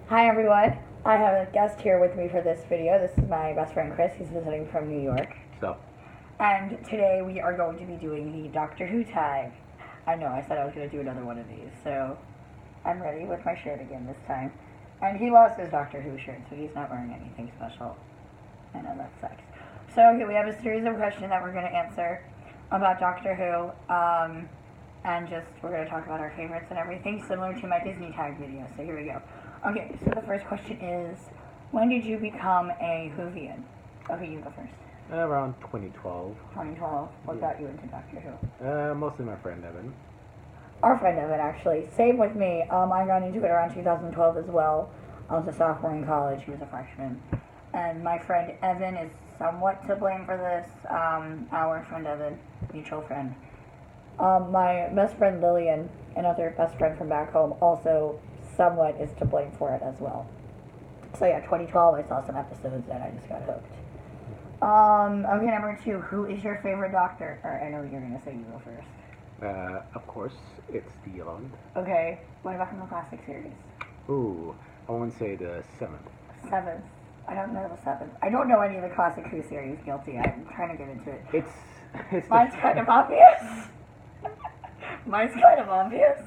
Hi everyone, I have a guest here with me for this video. This is my best friend Chris, he's visiting from New York. So, And today we are going to be doing the Doctor Who tag. I know, I said I was going to do another one of these, so I'm ready with my shirt again this time. And he lost his Doctor Who shirt, so he's not wearing anything special. I know that sucks. So okay, we have a series of questions that we're going to answer about Doctor Who, and we're going to talk about our favorites and everything, similar to my Disney tag video, so here we go. Okay, so the first question is, when did you become a Whovian? Okay, you go first. around 2012. 2012. What got you into Doctor Who? Mostly my friend Evan. Our friend Evan, actually. Same with me. I got into it around 2012 as well. I was a sophomore in college. He was a freshman. And my friend Evan is somewhat to blame for this. Our friend Evan, mutual friend. My best friend Lillian, another best friend from back home, also somewhat is to blame for it as well. So yeah, 2012, I saw some episodes and I just got hooked. Okay, number 2, who is your favorite Doctor? Or I know you're going to say you go first. Of course, it's Dion. Okay, what about from the classic series? Ooh, I wouldn't say the 7th. 7th. I don't know the 7th. I don't know any of the classic Who series, guilty. I'm trying to get into it. It's Mine's kind of obvious. Mine's kind of obvious.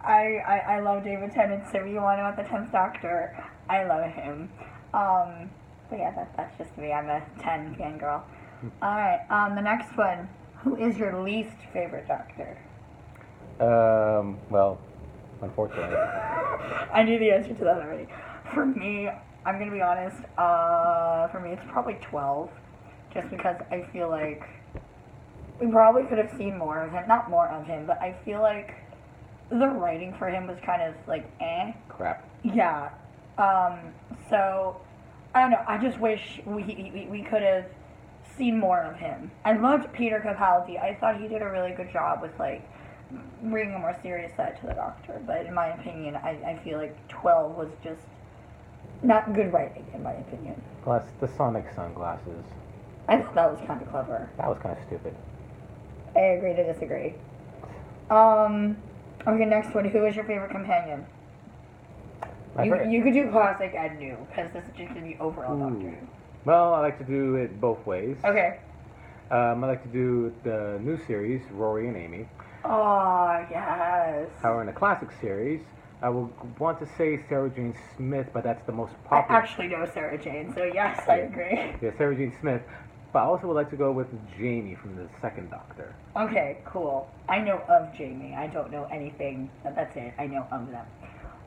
I love David Tennant, so you want to know about the 10th Doctor. I love him. But yeah, that's just me. I'm a 10 fangirl. Alright, the next one. Who is your least favorite Doctor? Well, unfortunately. I knew the answer to that already. For me, I'm going to be honest, for me it's probably 12. Just because I feel like we probably could have seen more of him. Not more of him, but I feel like the writing for him was kind of like, Crap. Yeah. So, I don't know. I just wish we could have seen more of him. I loved Peter Capaldi. I thought he did a really good job with, like, bringing a more serious side to the Doctor. But in my opinion, I feel like 12 was just not good writing, in my opinion. Plus, the Sonic sunglasses. I thought that was kind of clever. That was kind of stupid. I agree to disagree. Okay, next one. Who is your favorite companion? You could do classic and new, because this is just going to be overall Doctor Who. Well, I like to do it both ways. Okay. I like to do the new series, Rory and Amy. Oh, yes. However, in the classic series, I would want to say Sarah Jane Smith, but that's the most popular. I actually know Sarah Jane, so yes, I agree. Yeah, Sarah Jane Smith. But I also would like to go with Jamie from the 2nd Doctor. Okay, cool. I know of Jamie. I don't know anything, but that's it. I know of them.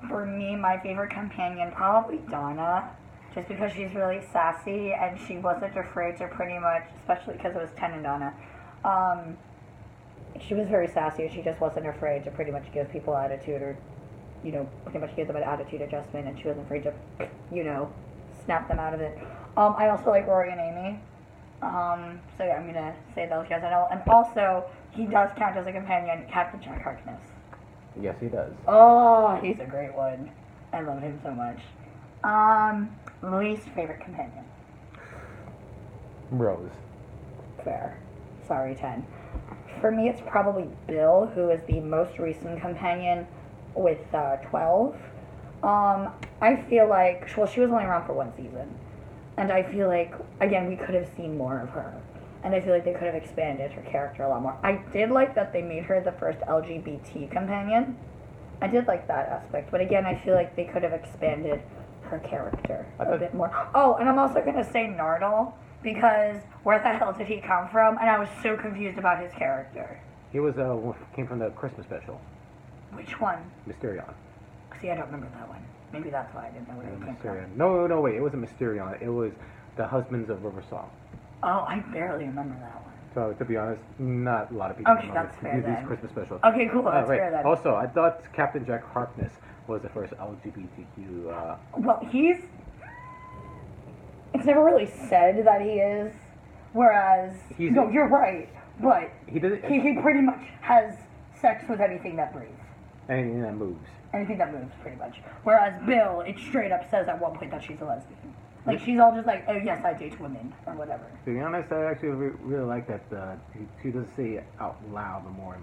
For me, my favorite companion, probably Donna. Just because she's really sassy, and she wasn't afraid to pretty much, especially because it was 10 and Donna, she was very sassy, and she just wasn't afraid to pretty much give people attitude, or, pretty much give them an attitude adjustment, and she wasn't afraid to, snap them out of it. I also like Rory and Amy. So yeah, I'm gonna say those guys. And also, he does count as a companion, Captain Jack Harkness. Yes, he does. Oh, he's a great one. I love him so much. Least favorite companion? Rose. Fair. Sorry, 10. For me, it's probably Bill, who is the most recent companion with 12. I feel like, well, she was only around for 1 season. And I feel like, again, we could have seen more of her. And I feel like they could have expanded her character a lot more. I did like that they made her the first LGBT companion. I did like that aspect. But again, I feel like they could have expanded her character a bit more. Oh, and I'm also going to say Nardole, because where the hell did he come from? And I was so confused about his character. He was came from the Christmas special. Which one? Mysterion. See, I don't remember that one. Maybe that's why I didn't know where he came from. No, wait. It wasn't Mysterion. It was the Husbands of River Song. Oh, I barely remember that one. So, to be honest, not a lot of people know that's fair then. these Christmas specials. Okay, cool. That's fair then. Also, I thought Captain Jack Harkness was the first LGBTQ. Well, it's never really said that he is. Whereas, no, you're right. But he pretty much has sex with anything that breathes. Anything that moves. Anything that moves, pretty much. Whereas Bill, it straight up says at one point that she's a lesbian. Like, she's all just like, oh, yes, I date women, or whatever. To be honest, I actually really like that she doesn't say it out loud, but more,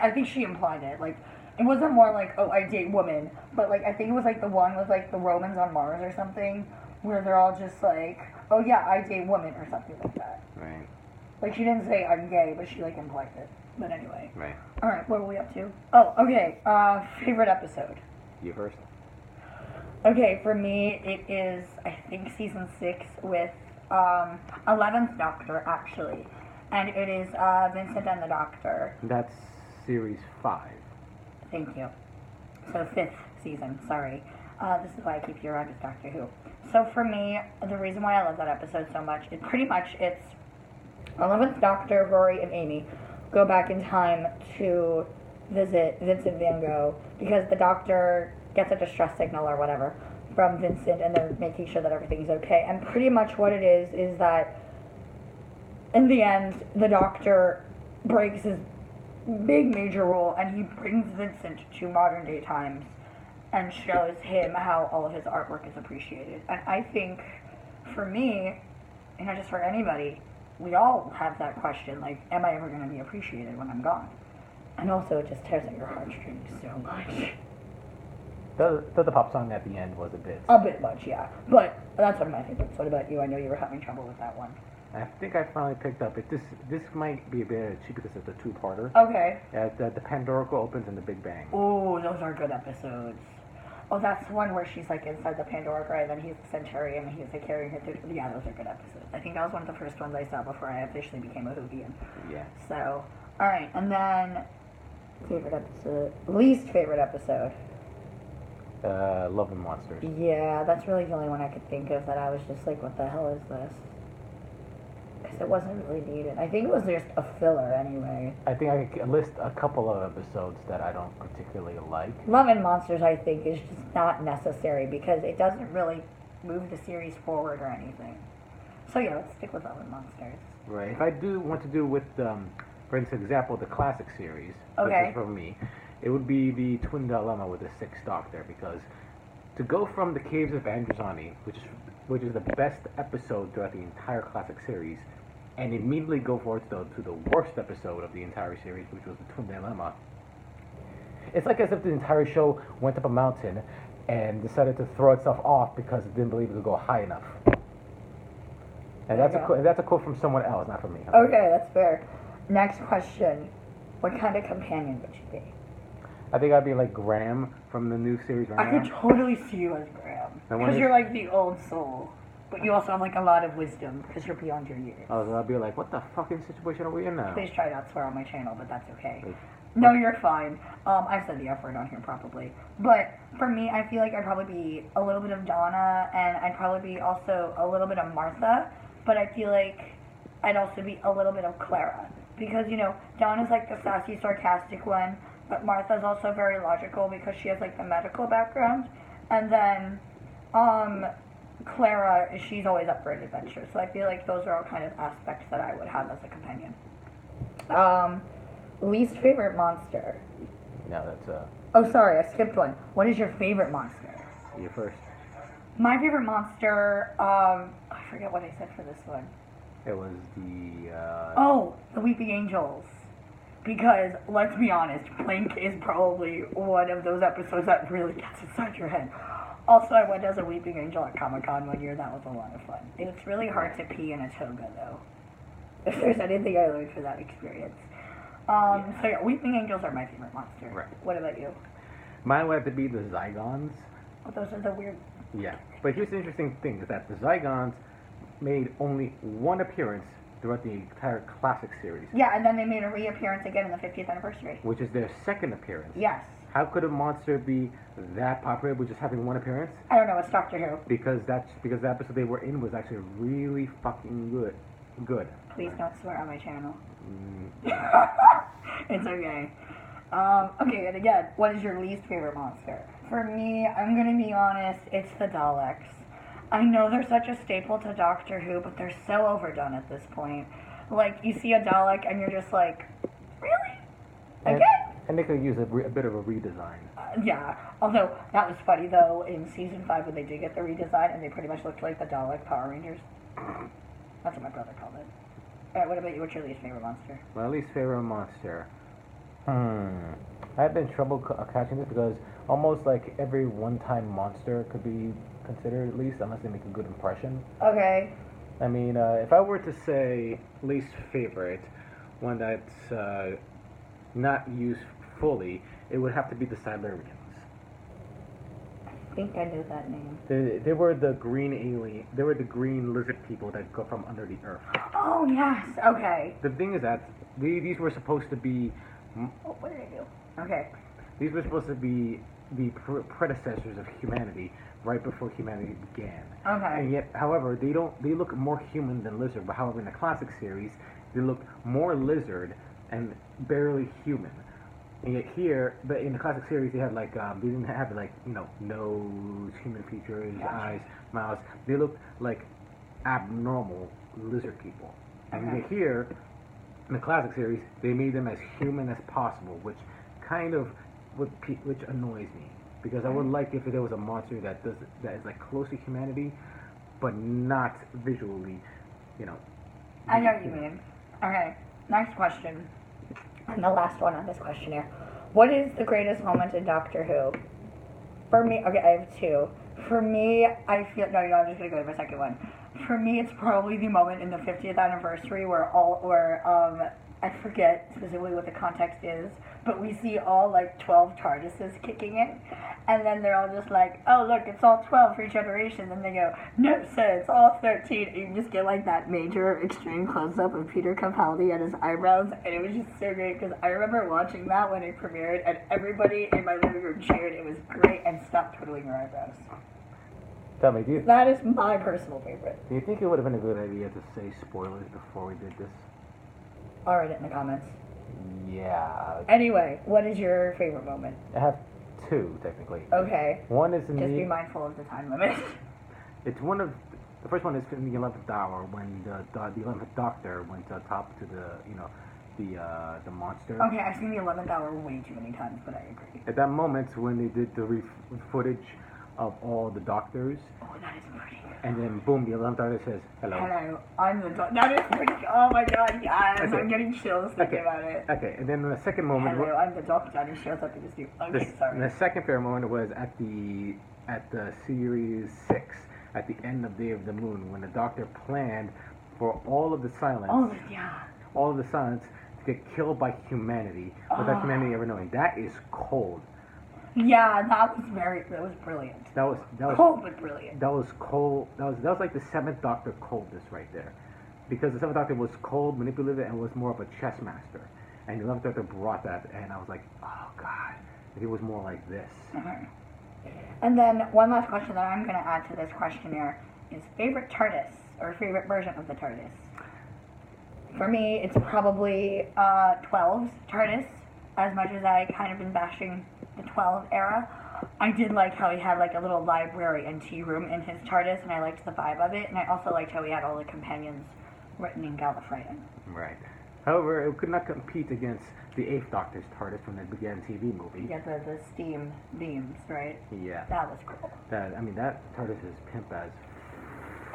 I think she implied it. Like, It wasn't more like, oh, I date women, but like I think it was like the one with like the Romans on Mars or something, where they're all just like, oh yeah, I date women or something like that. Right. Like she didn't say I'm gay, but she like implied it. But anyway. Right. All right, what are we up to? Oh, okay. Favorite episode. You first. Okay, for me it is I think season 6 with 11th Doctor actually, and it is Vincent and the Doctor. That's series 5. Thank you. So 5th season. Sorry. This is why I keep you around as Doctor Who. So for me, the reason why I love that episode so much, it's 11th Doctor, Rory, and Amy go back in time to visit Vincent Van Gogh because the Doctor gets a distress signal or whatever from Vincent and they're making sure that everything's okay. And pretty much what it is that in the end, the Doctor breaks his big major rule and he brings Vincent to modern day times and shows him how all of his artwork is appreciated. And I think for me, and not just for anybody, we all have that question, like, am I ever going to be appreciated when I'm gone? And also, it just tears at your heartstrings so much. The pop song at the end was a bit. A bit much, yeah. But that's one of my favorites. What about you? I know you were having trouble with that one. I think I finally picked up it. This might be a bit cheap because it's a 2-parter. Okay. The Pandora opens and the Big Bang. Oh, those are good episodes. Oh, that's one where she's like inside the Pandora and then he's the Centurion and he's like carrying her through. Yeah, those are good episodes. I think that was one of the first ones I saw before I officially became a Whovian. Yeah. So, alright, and then favorite episode, least favorite episode. Love and Monsters. Yeah, that's really the only one I could think of that I was just like, what the hell is this? Because it wasn't really needed. I think it was just a filler anyway. I think I could list a couple of episodes that I don't particularly like. Love and Monsters, I think, is just not necessary because it doesn't really move the series forward or anything. So yeah, let's stick with Love and Monsters. Right. If I do want to do with, for example, the classic series, which Okay. is for me, it would be the Twin Dilemma with the Sixth Doctor, because to go from the Caves of Androzani, which is the best episode throughout the entire classic series, and immediately go forward to the worst episode of the entire series, which was the Twin Dilemma. It's like as if the entire show went up a mountain and decided to throw itself off because it didn't believe it could go high enough. And that's a quote from someone else, not from me. Okay, that's fair. Next question. What kind of companion would you be? I think I'd be like Graham from the new series right I now. could totally see you as Graham. Because you're like the old soul. But you also have like a lot of wisdom because you're beyond your years. Oh, so I'd be like, what the fucking situation are we in now? Please try not to swear on my channel, but that's okay. Like, No, you're fine. I've said the F word on here probably. But for me, I feel like I'd probably be a little bit of Donna, and I'd probably be also a little bit of Martha. But I feel like I'd also be a little bit of Clara. Because, you know, Donna's like the sassy, sarcastic one, but Martha's also very logical because she has like the medical background. And then, Clara, she's always up for an adventure. So I feel like those are all kind of aspects that I would have as a companion. Least favorite monster. no, that's Oh, sorry, I skipped one. What is your favorite monster? you first. My favorite monster, I forget what I said for this one. It was the Oh, the Weeping Angels. Because, let's be honest, Blink is probably one of those episodes that really gets inside your head. Also, I went as a Weeping Angel at Comic-Con one year. That was a lot of fun. It's really hard to pee in a toga, though. If there's anything I learned from that experience. So yeah, Weeping Angels are my favorite monster. Right. What about you? Mine would have to be the Zygons. Oh, those are the weird... Yeah, but here's the interesting thing, is that the Zygons made only one appearance throughout the entire classic series, Yeah, and then they made a reappearance again in the 50th anniversary. which is their second appearance. Yes. How could a monster be that popular with just having one appearance? I don't know, it's Doctor Who. Because the episode they were in was actually really fucking good. Please don't swear on my channel. Mm, It's okay. Okay, and again, what is your least favorite monster? For me, I'm gonna be honest, it's the Daleks. I know they're such a staple to Doctor Who, but they're so overdone at this point. Like, you see a Dalek and you're just like, really? Again? and they could use a bit of a redesign. Yeah, although that was funny though in season 5 when they did get the redesign and they pretty much looked like the Dalek Power Rangers. That's what my brother called it. Alright, what about you? What's your least favorite monster? My least favorite monster. I have been trouble catching this because almost like every one-time monster could be considered at least, unless they make a good impression. Okay. I mean, if I were to say least favorite, one that's not used fully, it would have to be the Silurians. I think I knew that name. They were the green alien. They were the green lizard people that go from under the earth. Oh, yes. Okay. The thing is that these were supposed to be. Oh, what did I do? Okay. These were supposed to be the predecessors of humanity right before humanity began. Okay. And yet, however, they don't. They look more human than lizard. But however, in the classic series, they look more lizard and barely human. And yet here, but in the classic series, they had like they didn't have like nose, human features, Gotcha. eyes, mouths. They looked like abnormal lizard people. And Okay. yet here, in the classic series, they made them as human as possible, which kind of which annoys me because I would like if there was a monster that is like close to humanity, but not visually, I know what you mean. Okay. Next question. And the last one on this questionnaire. What is the greatest moment in Doctor Who? For me, okay, I have two. For me, I feel, no, I'm just going to go with my second one. For me, it's probably the moment in the 50th anniversary where I forget specifically what the context is, but we see all, 12 TARDISes kicking in, and then they're all just like, oh, look, it's all 12 for each generation, and they go, no, sir, it's all 13, and you just get, that major extreme close-up of Peter Capaldi and his eyebrows, and it was just so great, because I remember watching that when it premiered, and everybody in my living room cheered. It was great, and stopped twiddling their eyebrows. Tell me, That is my personal favorite. do you think it would have been a good idea to say spoilers before we did this? I'll write it in the comments. Yeah. Anyway, what is your favorite moment? I have two, technically. Okay. One is in Just be the... mindful of the time limit. It's one of... The first one is in the 11th hour when the 11th Doctor went top to the monster. Okay, I've seen the 11th hour way too many times, but I agree. At that moment when they did the footage of all the Doctors, Oh, that is pretty. and then boom, the 11th Doctor says, hello. Hello, I'm the doctor. That is pretty. Oh my god, yes. Okay. I'm getting chills thinking about it. Okay, and then the second moment... Hello, I'm the doctor. And he shows up in his new. Okay, sorry. The second favorite moment was at the series 6, at the end of Day of the Moon, when the Doctor planned for all of the silence, Oh, yeah. all of the silence to get killed by humanity without humanity ever knowing. That is cold. Yeah, that was brilliant. That was Cold but brilliant. That was cold. That was like the 7th Doctor coldness right there, because the 7th Doctor was cold, manipulative, and was more of a chess master. And the 11th Doctor brought that, and I was like, oh god, if it was more like this. And then one last question that I'm going to add to this questionnaire is favorite TARDIS or favorite version of the TARDIS. For me, it's probably 12's TARDIS. As much as I kind of been bashing the 12 era, I did like how he had a little library and tea room in his TARDIS, and I liked the vibe of it, and I also liked how he had all the companions written in Gallifreyan. Right. However, it could not compete against the 8th Doctor's TARDIS from the began TV movie. Yeah, the steam beams, right? Yeah. That was cool. That TARDIS is pimp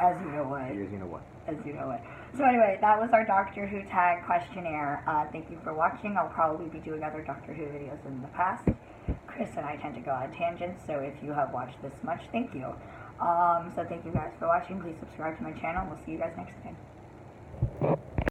as you know what. as you know what. As you know what. So anyway, that was our Doctor Who tag questionnaire. Thank you for watching. I'll probably be doing other Doctor Who videos in the past. Chris and I tend to go on tangents, so if you have watched this much, thank you. So thank you guys for watching. Please subscribe to my channel. We'll see you guys next time.